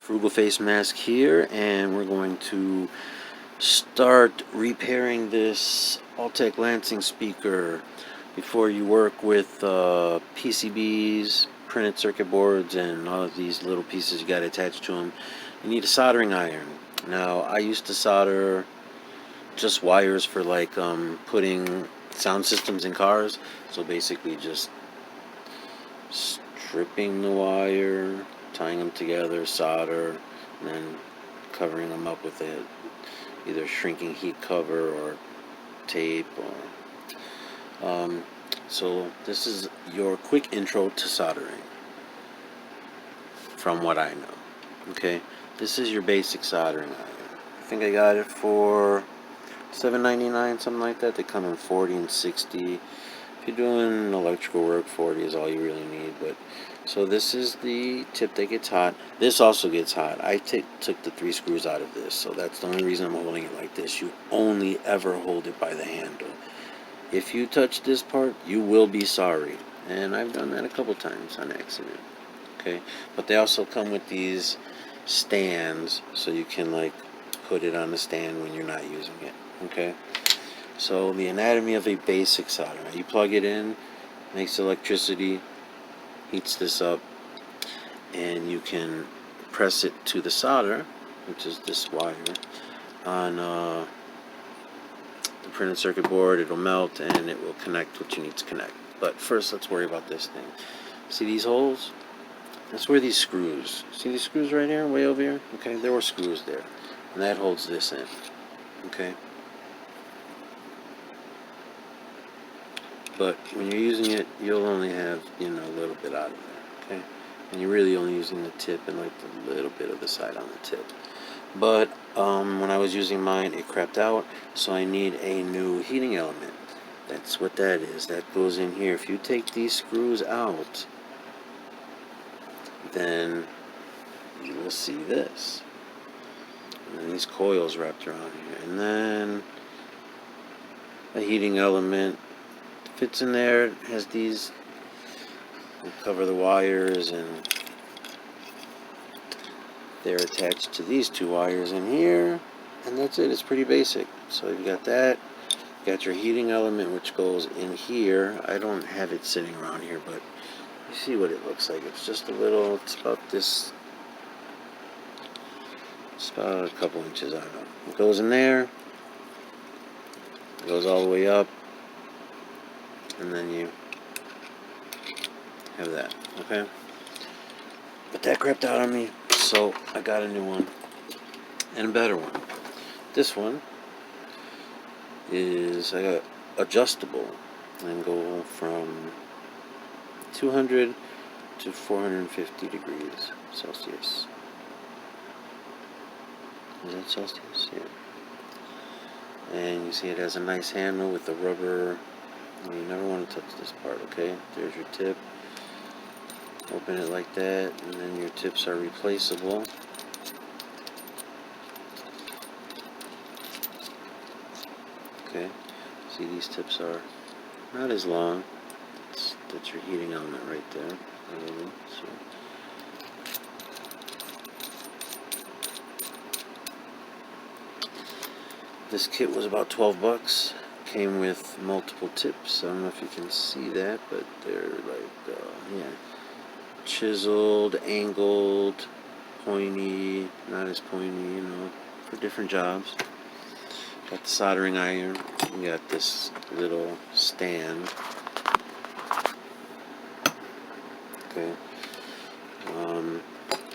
Frugal face mask here, and we're going to start repairing this Altec Lansing speaker. Before you work with PCBs, printed circuit boards, and all of these little pieces you got attached to them, you need a soldering iron. Now, I used to solder just wires for like putting sound systems in cars, so basically just stripping the wire, tying them together, solder, and then covering them up with either shrinking heat cover or tape. So this is your quick intro to soldering, from what I know. Okay, this is your basic soldering iron. I think I got it for $7.99, something like that. They come in 40 and 60. If you're doing electrical work, 40 is all you really need. But so this is the tip that gets hot. This also gets hot. I took the 3 screws out of this, so that's the only reason I'm holding it like this. You only ever hold it by the handle. If you touch this part, you will be sorry, and I've done that a couple times on accident. Okay, but they also come with these stands, so you can like put it on the stand when you're not using it. Okay, so the anatomy of a basic solder: you plug it in, makes electricity, heats this up, and you can press it to the solder, which is this wire, on the printed circuit board. It'll melt and it will connect what you need to connect. But first, let's worry about this thing. See these holes? That's where these screws. See these screws right here, way over here? Okay, there were screws there, and that holds this in. Okay. But when you're using it, you'll only have, a little bit out of there, okay? And you're really only using the tip and like the little bit of the side on the tip. But when I was using mine, it crapped out, so I need a new heating element. That's what that is. That goes in here. If you take these screws out, then you will see this. And then these coils wrapped around here. And then a heating element fits in there. It has these, we'll cover the wires, and they're attached to these 2 wires in here, and that's it. It's pretty basic. So you've got that, you got your heating element, which goes in here. I don't have it sitting around here, but you see what it looks like. It's just a little, it's about this, it's about a couple inches, I don't know. It goes in there, it goes all the way up, and then you have that, okay? But that crapped out on me, so I got a new one, and a better one. This one is, I got adjustable, and go from 200 to 450 degrees Celsius. Is that Celsius? Yeah. And you see it has a nice handle with the rubber. You never want to touch this part, okay? There's your tip. Open it like that, and then your tips are replaceable. Okay, see these tips are not as long. That's your heating element right there. So this kit was about 12 bucks. Came with multiple tips. I don't know if you can see that, but they're like, chiseled, angled, pointy, not as pointy, for different jobs. Got the soldering iron. You got this little stand. Okay.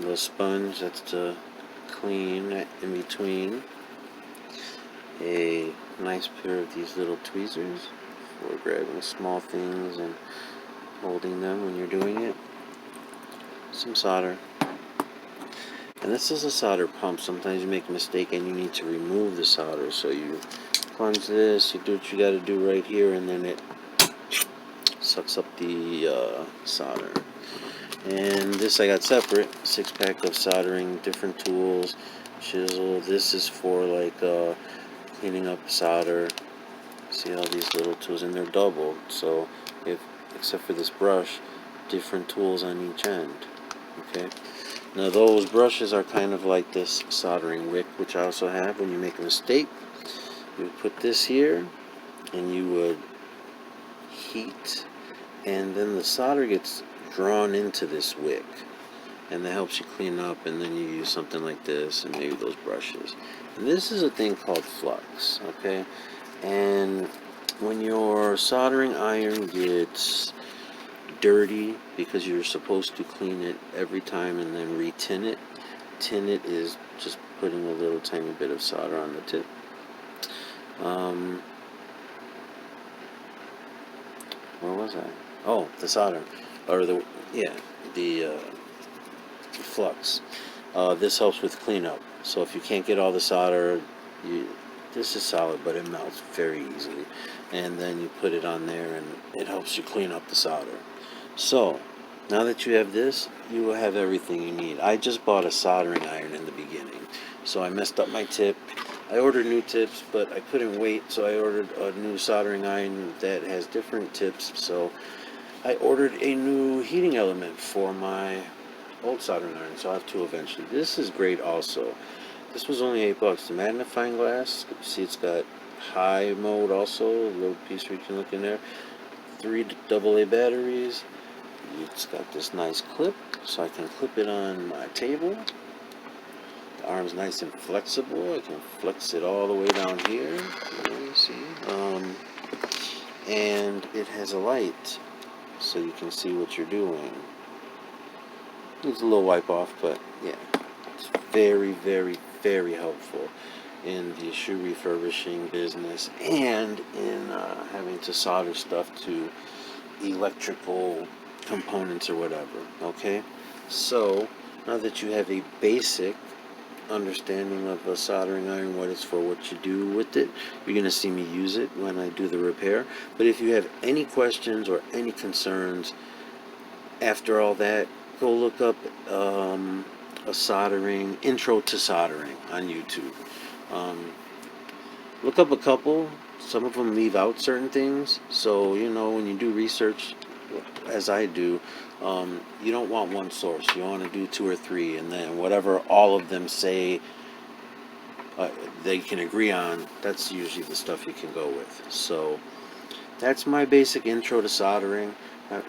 Little sponge, that's to clean in between. A nice pair of these little tweezers for grabbing small things and holding them when you're doing it. Some solder. And this is a solder pump. Sometimes you make a mistake and you need to remove the solder. So you plunge this, you do what you got to do right here, and then it sucks up the solder. And this I got separate, 6-pack of soldering, different tools, chisel. This is for like cleaning up solder. See all these little tools, and they're doubled. So except for this brush, different tools on each end. Okay. Now those brushes are kind of like this soldering wick, which I also have. When you make a mistake, you would put this here, and you would heat, and then the solder gets drawn into this wick, and that helps you clean up. And then you use something like this, and maybe those brushes. And this is a thing called flux, okay? And when your soldering iron gets dirty, because you're supposed to clean it every time and then re-tin it. Tin it is just putting a little tiny bit of solder on the tip. Where was I? Oh, the solder, or the flux. This helps with cleanup. So if you can't get all the solder, this is solid, but it melts very easily. And then you put it on there, and it helps you clean up the solder. So, now that you have this, you will have everything you need. I just bought a soldering iron in the beginning, so I messed up my tip. I ordered new tips, but I couldn't wait, so I ordered a new soldering iron that has different tips. So I ordered a new heating element for my old soldering iron, so I have two eventually. This is great also. This was only $8. The magnifying glass, you see it's got high mode also, a little piece where you can look in there. 3 AA batteries. It's got this nice clip, so I can clip it on my table. The arm's nice and flexible. I can flex it all the way down here. You see? And it has a light, so you can see what you're doing. Needs a little wipe off, but yeah, it's very, very, very helpful in the shoe refurbishing business and in having to solder stuff to electrical components or whatever. Okay, so now that you have a basic understanding of a soldering iron, what it's for, what you do with it, you're going to see me use it when I do the repair. But if you have any questions or any concerns after all that, go look up a soldering intro to soldering on YouTube. Look up a couple. Some of them leave out certain things, so when you do research, as I do, you don't want one source. You want to do 2 or 3, and then whatever all of them say they can agree on, that's usually the stuff you can go with. So that's my basic intro to soldering.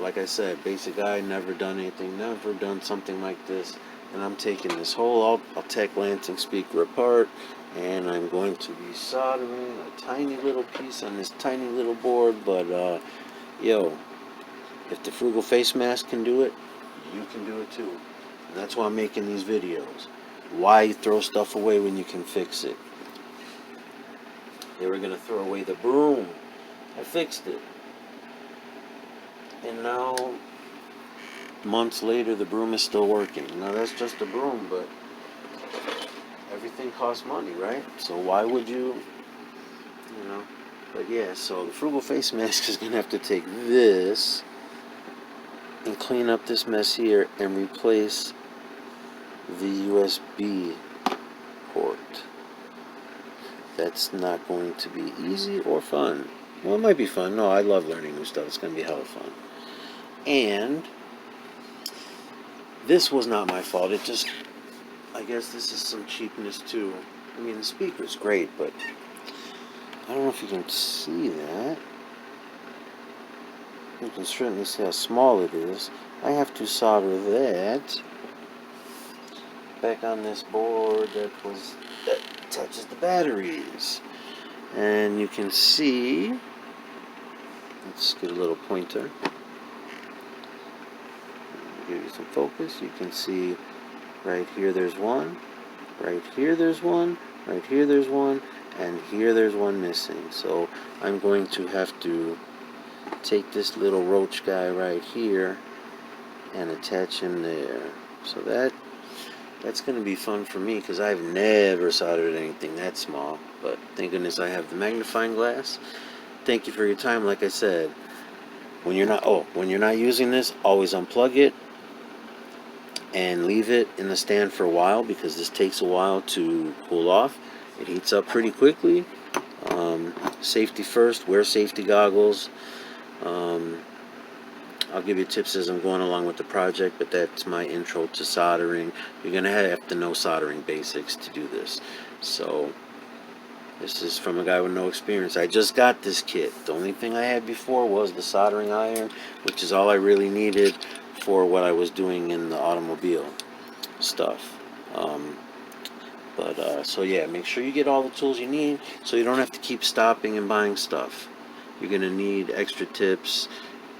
Like I said, basic guy, never done anything, never done something like this, and I'm taking this whole Altec Lansing speaker apart, and I'm going to be soldering a tiny little piece on this tiny little board. But yo, if the frugal face mask can do it, you can do it too. And that's why I'm making these videos. Why throw stuff away when you can fix it? They were going to throw away the broom. I fixed it. And now, months later, the broom is still working. Now that's just a broom, but everything costs money, right? So why would you know? But yeah, so the frugal face mask is going to have to take this and clean up this mess here and replace the USB port. That's not going to be easy or fun. Well, it might be fun. No, I love learning new stuff. It's going to be hella fun. And this was not my fault. It just, I guess this is some cheapness too. I mean, the speaker's great, but I don't know if you can see that. You can certainly see how small it is. I have to solder that back on this board that attaches the batteries. And you can see, let's get a little pointer. Give you some focus. You can see right here there's one, right here there's one, right here there's one, and here there's one missing. So I'm going to have to take this little roach guy right here and attach him there. So that's going to be fun for me, because I've never soldered anything that small. But thank goodness I have the magnifying glass. Thank you for your time. Like I said, when you're not using this, always unplug it and leave it in the stand for a while, because this takes a while to cool off. It heats up pretty quickly. Safety first. Wear safety goggles. I'll give you tips as I'm going along with the project, but that's my intro to soldering. You're going to have to know soldering basics to do this. So this is from a guy with no experience. I just got this kit. The only thing I had before was the soldering iron, which is all I really needed for what I was doing in the automobile stuff. So yeah, make sure you get all the tools you need so you don't have to keep stopping and buying stuff. You're going to need extra tips.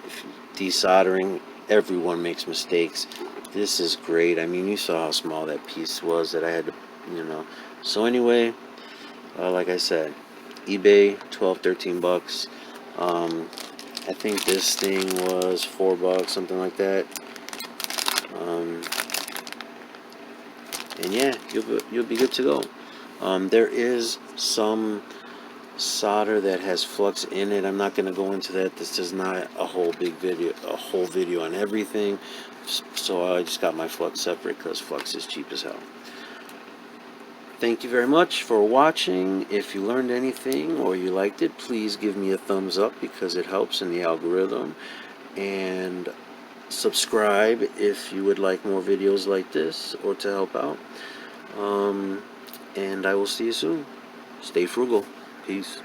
If desoldering, everyone makes mistakes. This is great. I mean, you saw how small that piece was that I had to, So anyway, like I said, eBay, 12, 13 bucks. I think this thing was $4, something like that. And yeah, you'll be good to go. There is some solder that has flux in it. I'm not going to go into that. This is not a whole video on everything. So I just got my flux separate because flux is cheap as hell. Thank you very much for watching. If you learned anything or you liked it, please give me a thumbs up because it helps in the algorithm. And subscribe if you would like more videos like this or to help out. And I will see you soon. Stay frugal. Peace.